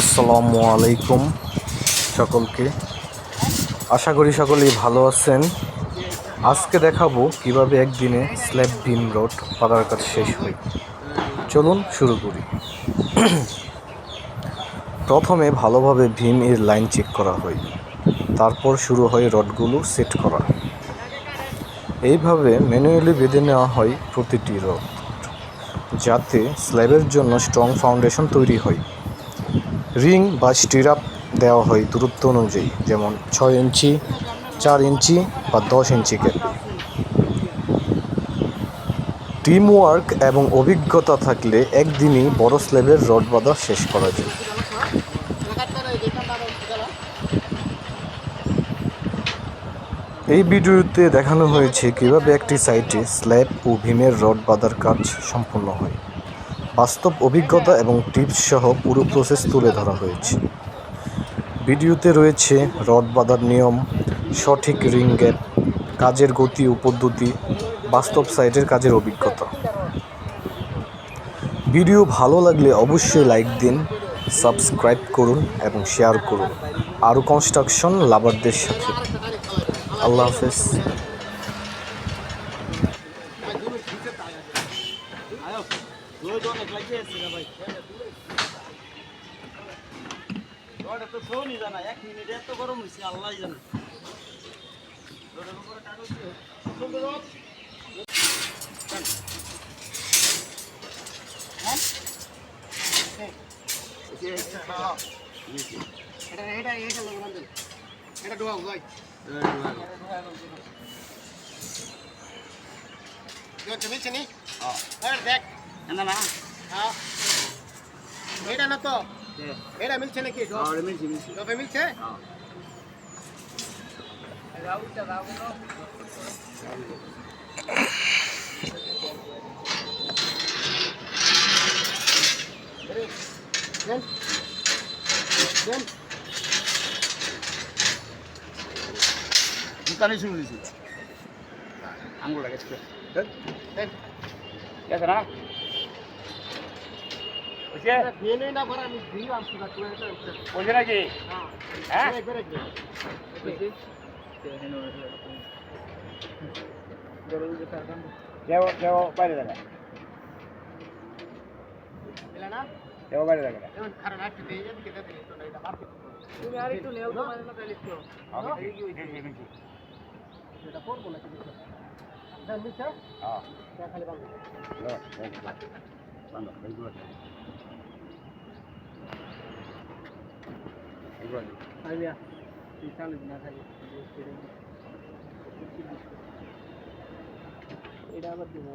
আসসালামু আলাইকুম সকলকে। আশা করি সকলেই ভালো আছেন। আজকে দেখাবো কিভাবে একদিনে স্ল্যাব বিম রড বাঁধার কাজ শেষ হয়। চলুন শুরু করি। প্রথমে ভালোভাবে ভীম এর লাইন চেক করা হয়, তারপর শুরু হয় রডগুলো সেট করা। এইভাবে ম্যানুয়ালি বেঁধে নেওয়া হয় প্রতিটি রড, যাতে স্ল্যাবের জন্য স্ট্রং ফাউন্ডেশন তৈরি হয়। রিং বা স্টিরাপ দেওয়া হয় দূরত্ব অনুযায়ী, যেমন 6 ইঞ্চি, 4 ইঞ্চি বা 10 ইঞ্চি ক্যাপে। টিম ওয়ার্ক এবং অভিজ্ঞতা থাকলে একদিনই বড় স্ল্যাবের রড বাঁধা শেষ করা যায়। এই ভিডিওতে দেখানো হয়েছে কিভাবে একটি সাইটে স্ল্যাব ও ভীমের রড বাঁধার কাজ সম্পূর্ণ হয়। বাস্তব অভিজ্ঞতা এবং টিপস সহ পুরো প্রসেস তুলে ধরা হয়েছে। ভিডিওতে রয়েছে রড বাঁধার নিয়ম, সঠিক রিং গ্যাপ, কাজের গতি ও পদ্ধতি, বাস্তব সাইটের কাজের অভিজ্ঞতা। ভিডিও ভালো লাগলে অবশ্যই লাইক দিন, সাবস্ক্রাইব করুন এবং শেয়ার করুন আরও কনস্ট্রাকশন লাভারদের সাথে। আল্লাহ হাফেজ। এক মিনিটে এত গরম হয়েছে আল্লাহ জানে। এটা না তো এটা মিলছে নাকি মিলছে দোকানে শুরু দিয়েছি আঙুল লাগে গেছে না বলছে নাকি হ্যাঁ কেউ কেউ বাইরে দেখা কেউ বাইরে দেখা তুমি আর একটু নেও তো মানে তাহলে একটু এটা করব না কিন্তু এটা মিছে হ্যাঁ খালি বাংলা বাংলা এইগুলো আইয়া বিশাল না খালি এটা আবার দিব